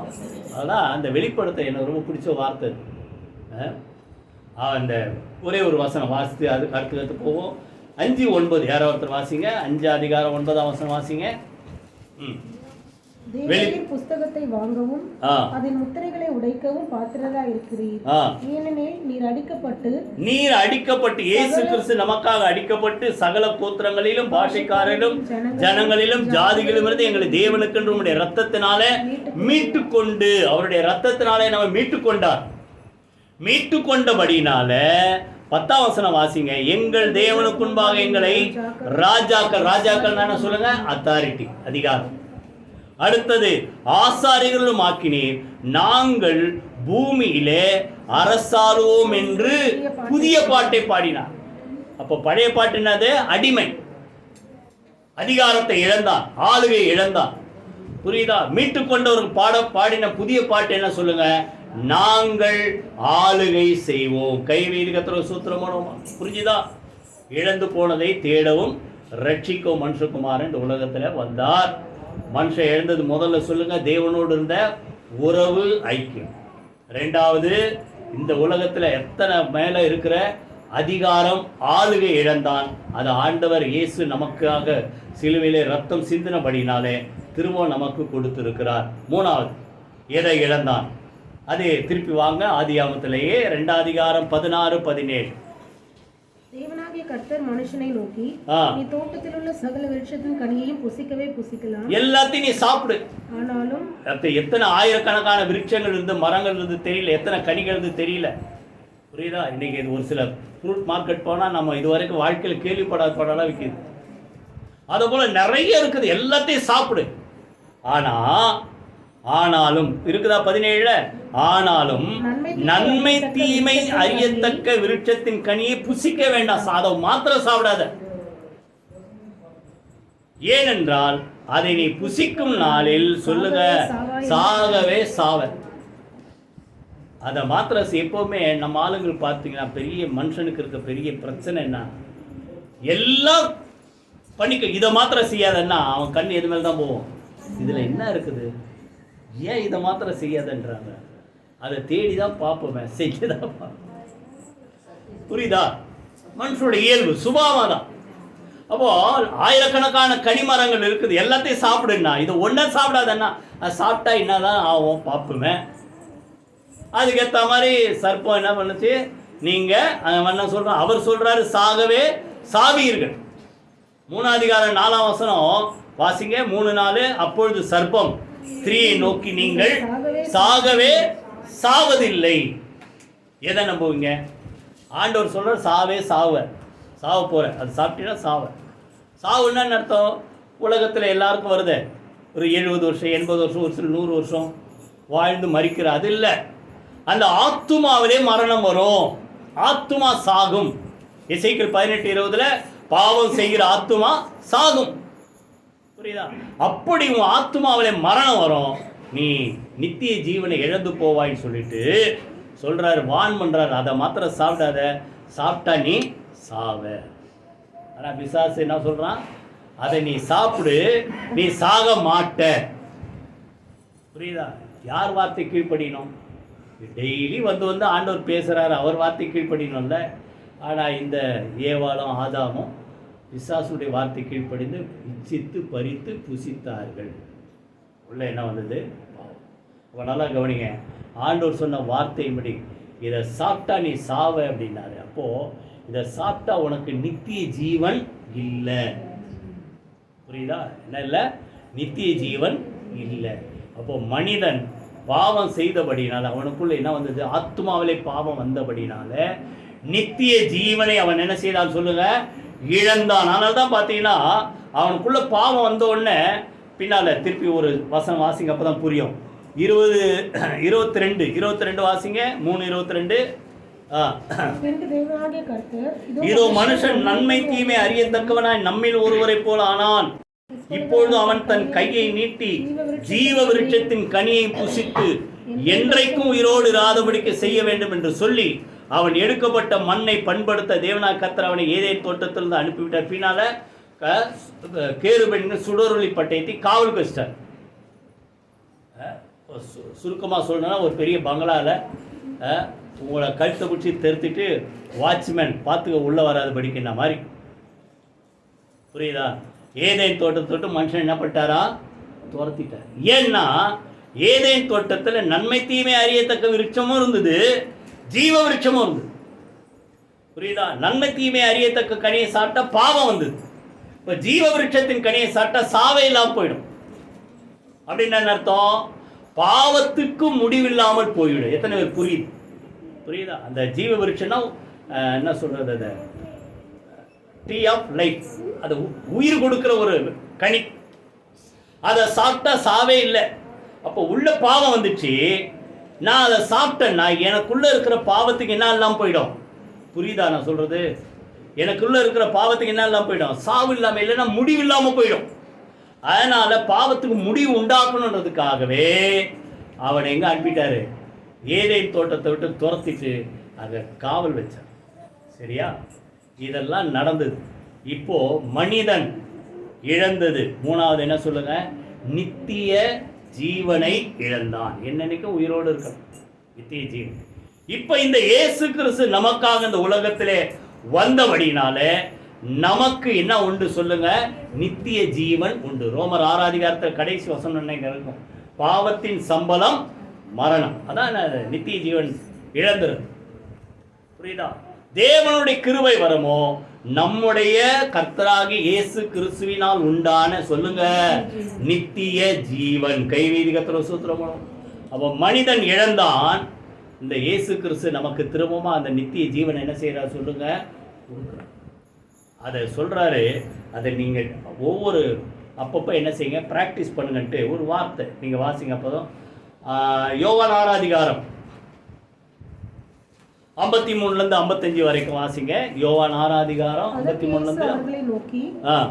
அதான் அந்த வெளிப்படுத்த எனக்கு ரொம்ப பிடிச்ச வார்த்தை. அந்த ஒரே ஒரு வசனம் வாசித்து அது அடுத்து போவோம். 5:9 யாராவது ஒருத்தர் வாசிங்க. 5 அதிகாரம் 9ஆம் வசனம் வாசிங்க. புஸ்தகத்தை வாங்கவும் அதன் முத்திரைகளை உடைக்கவும் பாத்திரரா இருக்கிறீர். ஏனெனில் நீர் அடிக்கப்பட்டு இயேசு கிறிஸ்து நமக்காக அடிக்கப்பட்டு சகல கோத்திரங்களிலும் பாஷைக்காரரிலும் ஜனங்களிலும் ஜாதிகளிலும் இருந்து எங்களை தேவனுக்கு நம்முடைய ரத்தத்தினாலே மீட்டுக்கொண்டு, அவருடைய ரத்தத்தினாலே நம்ம மீட்டுக்கொண்டார். மீட்டுக்கொண்டபடினால 10ஆம் வசனம் வாசிங்க. எங்கள் தேவனுக்கு முன்பாக எங்களை ராஜாக்கள் என்ன சொல்லுங்க, அத்தாரிட்டி, அதிகாரம். அடுத்தது ஆசாரியர்களும் ஆக்கினீர், நாங்கள் பூமியிலே அரசாளுவோம் என்று புதிய பாட்டை பாடினார். அப்போ பழைய பாட்டு என்னது, அடிமை, அதிகாரத்தை இழந்தான், ஆளுகை இழந்தான். புரியுதா? மீட்டுக்கொண்டவர்கள் பாடின புதிய பாட்டு என்ன சொல்லுங்க, நாங்கள் ஆளுகை செய்வோம். கைவீதி கர்த்தருக்கு ஸ்தோத்திரம். புரிஞ்சுதா? இழந்து போனதை தேடவும் ரட்சிக்கவும் மனுஷகுமாரன் இந்த உலகத்தில் வந்தார். மனுஷன் எழுந்தது முதல்ல சொல்லுங்க, தேவனோடு இருந்த உறவு, ஐக்கியம். 2வது, இந்த உலகத்தில் எத்தனை மேலே இருக்கிற அதிகாரம், ஆளுகை இழந்தான். அது ஆண்டவர் இயேசு நமக்காக சிலுவையிலே ரத்தம் சிந்தினபடினாலே திரும்ப நமக்கு கொடுத்திருக்கிறார். 3வது, எதை இழந்தான், அது திருப்பி வாங்க. ஆதியாகமத்திலேயே 2 அதிகாரம் 16, 17. தேவனாகிய கர்த்தர் மனுஷனை நோக்கி, நீ தோட்டத்தில் உள்ள சகல விருட்சத்தின் கனியையும் புசிக்கவே புசிக்கலாம், எல்லாத்தையும் நீ சாப்பிடு. ஆனாலும் எத்தனை ஆயிரக்கணக்கான விருட்சங்கள் இருந்து, மரங்கள் இருந்து தெரியல, எத்தனை கனிகள் இருந்து தெரியல. புரியுதா? இன்னைக்கு ஒரு சில ஃப்ரூட் மார்க்கெட் போனால் நம்ம இதுவரைக்கும் வாழ்க்கையில் கேள்விப்படாத படம் விற்கிது. அது போல நிறைய இருக்குது, எல்லாத்தையும் சாப்பிடு. ஆனாலும் இருக்குதா 17? ஆனாலும் நன்மை தீமை அறியத்தக்க விருட்சத்தின் கனியை புசிக்க வேண்டாம். சாதம் மாத்திரம் சாப்பிடாத, ஏனென்றால் அதை நீ புசிக்கும் நாளில் சொல்லுங்க சாகவே சாவ. அதை மாத்திரம் எப்பவுமே நம்ம ஆளுங்கள் பார்த்தீங்கன்னா, பெரிய மனுஷனுக்கு இருக்க பெரிய பிரச்சனை என்ன, எல்லாம் பண்ணிக்க, இதை மாத்திரம் செய்யாதன்னா அவன் கண் எது மேல தான் போவோம். இதுல என்ன இருக்குது, ஏன் இதை மாத்திரம் செய்யாதன்றாங்க. அதை தேடி தான் பார்ப்போமே, செய்யதான் பார்ப்போம். புரியுதா? மனுஷனுடைய இயல்பு சுபாவம் தான். அப்போ ஆயிரக்கணக்கான கனிமரங்கள் இருக்குது, எல்லாத்தையும் சாப்பிடுன்னா இது ஒன்றை சாப்பிடாதன்னா அது சாப்பிட்டா என்னதான் ஆகும் பார்ப்போமே. அதுக்கேற்ற மாதிரி சர்ப்பம் என்ன பண்ணுச்சு, நீங்கள் என்ன சொல்கிறோம், அவர் சொல்கிறாரு சாகவே சாவீர்கள். 3 அதிகாரம் 4ஆம் வசனம் வாசிங்க, 3:4. அப்பொழுது சர்ப்பம் ஸ்திரீயை நோக்கி, நீங்கள் சாகவே சாவதில்லை. எதை நம்புவீங்க? ஆண்டவர் சொல்கிற சாவே சாவ போகிற, அது சாப்பிட்டீங்கன்னா சாவுன்னா அர்த்தம். உலகத்தில் எல்லாருக்கும் வருது, ஒரு 70 வருஷம் 80 வருஷம், ஒரு சில 100 வருஷம் வாழ்ந்து மறிக்கிற, அது இல்லை. அந்த ஆத்துமாவிலே மரணம் வரும், ஆத்துமா சாகும். எசேக்கியேல் 18:20 பாவம் செய்கிற ஆத்துமா சாகும். புரியுதா? அப்படி உன் ஆத்துமாவிலே மரணம் வரும், நீ நித்திய ஜீவனை இழந்து போவாயின்னு சொல்லிட்டு சொல்கிறாரு, வான் பண்ணுறாரு. அதை மாத்திரம் சாப்பிடாத, சாப்பிட்டா நீ சாவ. ஆனால் பிசாசு என்ன சொல்கிறான், அதை நீ சாப்பிடு, நீ சாக மாட்ட. புரியுதா? யார் வார்த்தை கீழ்ப்படியணும்? டெய்லி வந்து ஆண்டவர் பேசுகிறாரு, அவர் வார்த்தை கீழ்ப்படியணும்ல. ஆனால் இந்த ஏவாளும் ஆதாமும் பிசாசுடைய வார்த்தை கீழ்ப்படிந்து இச்சித்து பறித்து புசித்தார்கள். உள்ள என்ன வந்தது? பாவம். அப்போ நல்லா கவனிங்க, ஆண்டவர் சொன்ன வார்த்தையின்படி இதை சாப்பிட்டா நீ சாவ அப்படின்னாரு. அப்போது இதை சாப்பிட்டா உனக்கு நித்திய ஜீவன் இல்லை. புரியுதா? என்ன இல்லை? நித்திய ஜீவன் இல்லை. அப்போது மனிதன் பாவம் செய்தபடினால அவனுக்குள்ள என்ன வந்தது? ஆத்மாவிலே பாவம் வந்தபடினால நித்திய ஜீவனை அவன் என்ன செய்தான் சொல்லுங்க? இழந்தான். அதனால தான் பார்த்தீங்கன்னா அவனுக்குள்ள பாவம் வந்த உடனே பின்னால் திருப்பி ஒரு வசனம் வாசிங்க, அப்போ தான் புரியும். 22 வாசிங்க, 3:22. இதோ மனுஷன் நன்மை தீமை அறியத்தக்கவனாய் நம்மில் ஒருவரை போல ஆனான். இப்பொழுது அவன் தன் கையை நீட்டி ஜீவ விருட்சத்தின் கனியை புசித்து என்றைக்கும் உயிரோடு இராதபடிக்கு செய்ய வேண்டும் என்று சொல்லி அவன் எடுக்கப்பட்ட மண்ணை பண்படுத்த தேவனாய் கர்த்தர் அவனை ஏதேன் தோட்டத்திலிருந்து அனுப்பிவிட்டார். பின்னால கேருபெண்கள் சுடரொளி பட்டயத்தை காவலுக்கு வச்சிட்டார். சுருக்கமாக சொல்லணும்னா ஒரு பெரிய பங்களாவில் உங்களை கழுத்தை பிடிச்சி தெருத்திட்டு வாட்ச்மேன் பார்த்துக்க உள்ளே வராதபடிக்கின்ற மாதிரி. புரியுதா? ஏதேன் தோட்டத்தை தொட்டு மனுஷன் என்ன பண்ணிட்டாரா? துரத்திட்டார். ஏன்னா ஏதேன் தோட்டத்தில் நன்மை தீமை அறியத்தக்க விருட்சமும் இருந்தது, ஜீவ விருட்சமும் இருந்தது. புரியுதா? நன்மை தீமை அறியத்தக்க கனியை சாப்பிட்டா பாவம் வந்தது. இப்போ ஜீவ விருட்சத்தின் கனியை சாப்பிட்டா சாவே இல்லாமல் போயிடும். அப்படின்னு என்ன அர்த்தம்? பாவத்துக்கு முடிவில்லாமல் போய்விடும். எத்தனை பேர் புரியுது? புரியுதா? அந்த ஜீவ விருட்சம்னா என்ன சொல்றது, அந்த ட்ரீ ஆஃப் லைஃப், அது உயிர் கொடுக்குற ஒரு கனி. அதை சாப்பிட்டா சாவே இல்லை. அப்போ உள்ள பாவம் வந்துச்சு, நான் அதை சாப்பிட்டேன்னா எனக்குள்ள இருக்கிற பாவத்துக்கு என்ன இல்லாமல் போயிடும். புரியுதா நான் சொல்றது? எனக்குள்ள இருக்கிற பாவத்துக்கு என்ன இல்லாமல் போயிடும், சாவு இல்லாமல், இல்லைன்னா முடிவு இல்லாமல் போயிடும். அதனால பாவத்துக்கு முடிவு உண்டாக்கணுன்றதுக்காகவே அவனை எங்க அனுப்பிட்டாரு? ஏதேன் தோட்டத்தை விட்டு துரத்திட்டு அதை காவல் வச்சார். சரியா? இதெல்லாம் நடந்தது. இப்போ மனிதன் இழந்தது. 3வது என்ன சொல்லுங்க? நித்திய ஜீவனை இழந்தான். என்னன்னைக்கும் உயிரோடு இருக்கணும், நித்திய ஜீவன். இப்போ இந்த இயேசு கிறிஸ்து நமக்காக இந்த உலகத்திலே வந்தபடினால நமக்கு என்ன உண்டு சொல்லுங்க? நித்திய ஜீவன் உண்டு. ரோமர் 6 அதிகாரத்தில் கடைசி வசனம் இருக்கும், பாவத்தின் சம்பளம் மரணம். அதான் நித்திய ஜீவன் இழந்துருது. புரியுதா? தேவனுடைய கிருபை வரமோ நம்முடைய கர்த்தராகி இயேசு கிறிஸ்துவினால் உண்டான சொல்லுங்க நித்திய ஜீவன். கைவீதி கர்த்தர் சூத்திரம். அப்போ மனிதன் இழந்தான், இந்த இயேசு கிறிஸ்து நமக்கு திரும்பமா அந்த நித்திய ஜீவன் என்ன செய்யறாரு சொல்லுங்க? கொடுக்குறார். அதை சொல்றாரு. அதை நீங்கள் ஒவ்வொரு அப்பப்போ என்ன செய்யுங்க? ப்ராக்டிஸ் பண்ணுங்கன்ட்டு ஒரு வார்த்தை நீங்கள் வாசிங்க. அப்போதான் யோவான் 6 அதிகாரம் 53 55 வரைக்கும் வாசிங்க. யோவான் 6 அதிகாரம் 53 நோக்கி,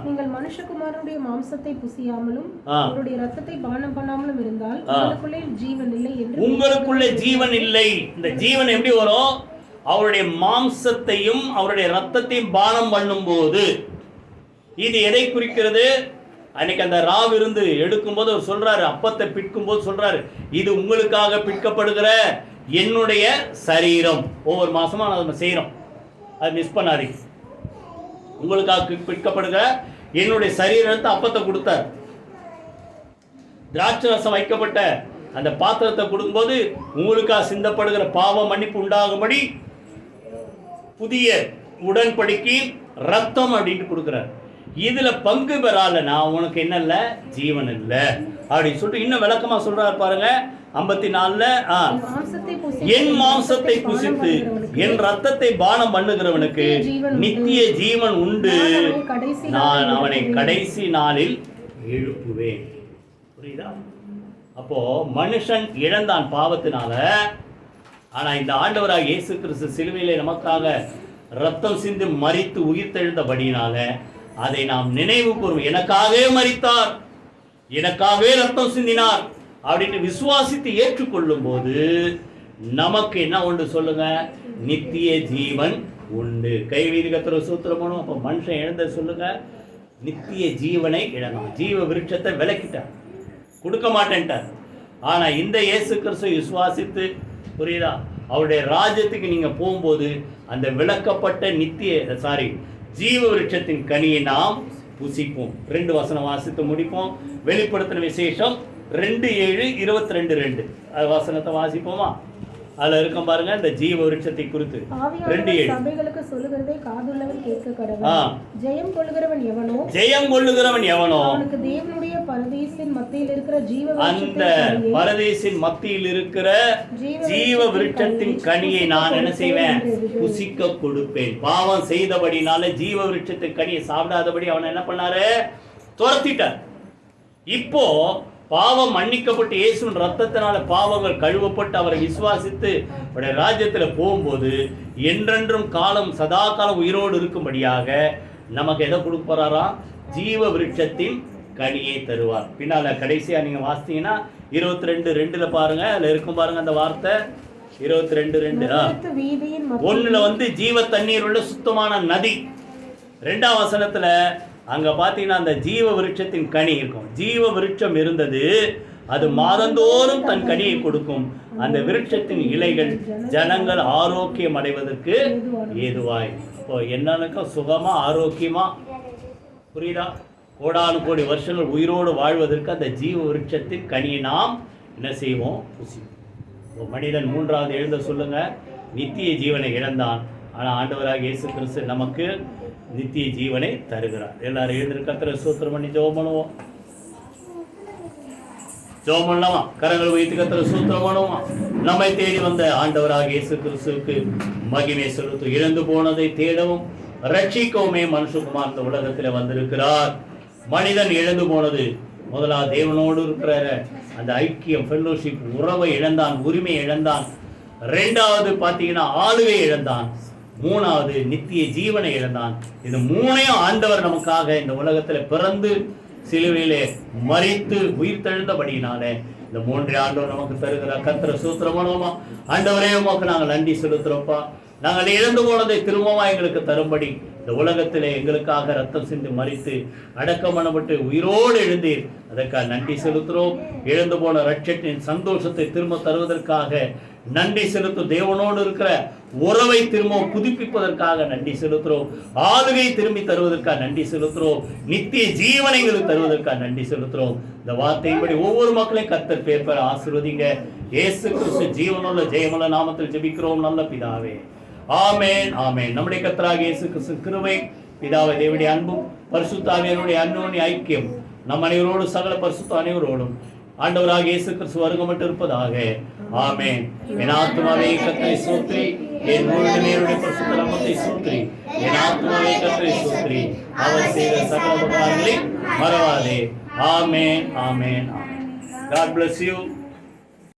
நீங்கள் மனுஷகுமாரனுடைய மாம்சத்தை புசியாமலும் அவருடைய இரத்தத்தை பானம் பண்ணாமலும் இருந்தால் உங்களுக்குள்ளே ஜீவன் இல்லை என்று. உங்களுக்குள்ளே ஜீவன் இல்லை. இந்த ஜீவன் எப்படி வரும்? அவருடைய மாம்சத்தையும் அவருடைய இரத்தத்தையும் பானம் பண்ணும்போது. இது எதை குறிக்கிறது? அன்னைக்கு அந்த ராவிருந்து எடுக்கும்போது அவர் சொல்றாரு, அப்பத்தை பிற்கும்போது சொல்றாரு, இது உங்களுக்காக பிற்கப்படுகிற என்னுடைய சரீரம். ஒவ்வொரு மாசமா நம்ம செய்யறோம், அது மிஸ் பண்ணாதீங்க. உங்களுக்காக பிற்கப்படுகிற என்னுடைய சரீரத்தை அப்பத்தை கொடுத்தார். திராட்சை ரசம் வைக்கப்பட்ட அந்த பாத்திரத்தை கொடுக்கும்போது உங்களுக்காக சிந்தப்படுகிற பாவ மன்னிப்பு உண்டாகும்படி புதிய உடன்படிக்கை ரத்தம் அப்படின்ட்டு கொடுக்குறார். இதுல பங்கு பெறாலனா உனக்கு என்ன இல்லை, ஜீவன் இல்லை அப்படின்னு சொல்லிட்டு இன்னும் விளக்கமா சொல்றாரு பாருங்க. 54ல என் மாம்சத்தை புசித்து என் ரத்தத்தை பானம் பண்ணுகிறவனுக்கு நித்திய ஜீவன் உண்டு, நான் அவனை கடைசி நாளில் எழுப்புவேன். புரியுதா? அப்போ மனுஷன் இழந்தான் பாவத்தினால. ஆனா இந்த ஆண்டவராக இயேசு கிறிஸ்து சிலுவையிலே நமக்காக ரத்தம் சிந்து மரித்து உயிர்த்தெழுந்தபடினால அதை நாம் நினைவு கூறுவோம். எனக்காகவே மரித்தார், எனக்காகவே ரத்தம் சிந்தினார் அப்படின்னு விசுவாசித்து ஏற்றுக்கொள்ளும் போது நமக்கு என்ன உண்டு சொல்லுங்க, நித்திய ஜீவன் உண்டு. கைவீதி கத்திர சூத்திரமனும். அப்போ மனுஷன் இழந்த சொல்லுங்க, நித்திய ஜீவனை இழந்தான். ஜீவ விருட்சத்தை விலக்கிட்டார், கொடுக்க மாட்டேன்ட்டார். ஆனா இந்த இயேசு கிறிஸ்து விசுவாசித்து, புரியுதா, அவருடைய ராஜ்யத்துக்கு நீங்க போகும்போது அந்த விளக்கப்பட்ட ஜீவ விருட்சத்தின் கனியை நாம் புசிப்போம். 2 வசனம் வாசித்து முடிப்போம். வெளிப்படுத்தின விசேஷம் 2:7-22 வசனத்தை வாசிப்போமா? அதுல இருக்கும் பாருங்க, இந்த ஜீவ விருட்சத்தை குறித்து 2:7 சபைகளுக்கு சொல்லுகிறதை காதுள்ளவன் கேட்க கடவன். ஜெயம் கொள்ளுகிறவன் எவனோ அவனுக்கு தேவனுடைய பரதீசின் மத்தியில் இருக்கிற அந்த பரதீசின் மத்தியில் இருக்கிற ஜீவ விருட்சத்தின் கனியை நான் என்ன செய்வேன், புசிக்க கொடுப்பேன். பாவம் செய்தபடினால ஜீவ விருட்சத்தின் கனியை சாப்பிடாதபடி அவனை என்ன பண்ணாரு, துரத்திட்டார். இப்போ பாவம் மன்னிக்கப்பட்டு இயேசுவின் ரத்தத்தினால பாவங்கள் கழுவப்பட்டு அவரை விசுவாசித்து அவருடைய ராஜ்யத்தில் போகும்போது என்றென்றும் காலம் சதா காலம் உயிரோடு இருக்கும்படியாக நமக்கு எதை கொடுக்க போறாராம், ஜீவ விருட்சத்தின் கனியை தருவார். பின்னால கடைசியா நீங்க வாசித்தீங்கன்னா 22:2 பாருங்க, அதுல இருக்கும் பாருங்க அந்த வார்த்தை 22:2. 1 ஜீவ தண்ணீர் உள்ள சுத்தமான நதி. 2ஆம் வசனத்துல அங்க பாத்தீங்கன்னா அந்த ஜீவ விருட்சத்தின் கனி இருக்கும். ஜீவ விருட்சம் இருந்தது, அது மாதந்தோறும் தன் கனியை கொடுக்கும். அந்த விருட்சத்தின் இலைகள் ஜனங்கள் ஆரோக்கியம் அடைவதற்கு ஏதுவாய். இப்போ என்னன்னுக்கும் சுகமா ஆரோக்கியமா, புரியுதா, கோடானு கோடி வருஷங்கள் உயிரோடு வாழ்வதற்கு அந்த ஜீவ விருட்சத்தின் கனியை நாம் என்ன செய்வோம், புசிப்போம். மனிதன் 3வது எழுத சொல்லுங்க, நித்திய ஜீவனை இழந்தான். ஆனால் ஆண்டவராக இயேசு கிறிஸ்து நமக்கு நித்திய ஜீவனை தருகிறார். எல்லாரும் எழுந்திருக்கிற சூத்திரம் பண்ணி ஜெபம் பண்ணுவோம். ஜெபம் பண்ணலாமா? கரங்கள் வைத்து கத்திர சூத்திரம் பண்ணுவோமா? நம்மை தேடி வந்த ஆண்டவராக இயேசு கிறிஸ்துவுக்கு மகிமை செலுத்தும். இழந்து போனதை தேடவும் ரட்சிக்கவுமே மனுஷகுமார் இந்த உலகத்தில் வந்திருக்கிறார். மனிதன் இழந்து போனது முதலாவது தேவனோடு இருக்கிற அந்த ஐக்கியம், ஃபெல்லோஷிப், உறவை இழந்தான், உரிமையை இழந்தான். 2வது பார்த்தீங்கன்னா ஆளுகை இழந்தான். 3வது நித்திய ஜீவனை இழந்தான். இது 3ஐயும் ஆண்டவர் நமக்காக இந்த உலகத்தில் பிறந்து சிலுவையிலே மரித்து உயிர் தெழுந்தபடியினால இந்த 3 ஆண்டவர் நமக்கு தருகிறார். கர்த்தரை ஸ்தோத்திரம் பண்ணுவோமா? ஆண்டவரே உமக்கு நாங்கள் நன்றி செலுத்துறோம்ப்பா. நாங்கள் இழந்து போனதை திரும்பமா எங்களுக்கு தரும்படி இந்த உலகத்திலே எங்களுக்காக ரத்தம் சிந்தி மரித்து அடக்கம் பண்ணப்பட்டு உயிரோடு எழுந்தீர். அதற்காக நன்றி செலுத்துகிறோம். இழந்து போன ரட்சத்தின் சந்தோஷத்தை திரும்ப தருவதற்காக நன்றி செலுத்தும். தேவனோடு இருக்கிற உறவை திரும்ப புதுப்பிப்பதற்காக நன்றி செலுத்துகிறோம். ஆளுகை திரும்பி தருவதற்காக நன்றி செலுத்துகிறோம். நித்திய ஜீவனைகளுக்கு தருவதற்காக நன்றி செலுத்துகிறோம். இந்த வார்த்தையின்படி ஒவ்வொரு மக்களையும் கர்த்தர் பேர் பெற ஆசீர்வதிங்க. இயேசு கிறிஸ்து ஜீவனுள்ள ஜெயமுள்ள நாமத்தில் ஜெபிக்கிறோம் நல்ல பிதாவே. ஆமென், ஆமென். நம்முடைய கர்த்தராகிய இயேசு கிறிஸ்து கிருபை, பிதாவே தேவனுடைய அன்பும் பரிசுத்த ஆவியானவருடைய அன்யோன்ய ஐக்கியம் நம் அனைவரோடு சகல பரிசுத்த அனைவரோடும் ஆண்டவராகிய இயேசு கிறிஸ்து வருகமட்டு இருப்பதாக. ஆமென். என் ஆத்துமாவே கர்த்தரை ஸ்தோத்திரி, என் முழுமையுடைய பரிசுத்த நாமத்தை ஸ்தோத்திரி. என் ஆத்துமாவே கர்த்தரை ஸ்தோத்திரி, அவர் செய்த சகல உபகாரங்களை மறவாதே. ஆமென், ஆமென். God bless you.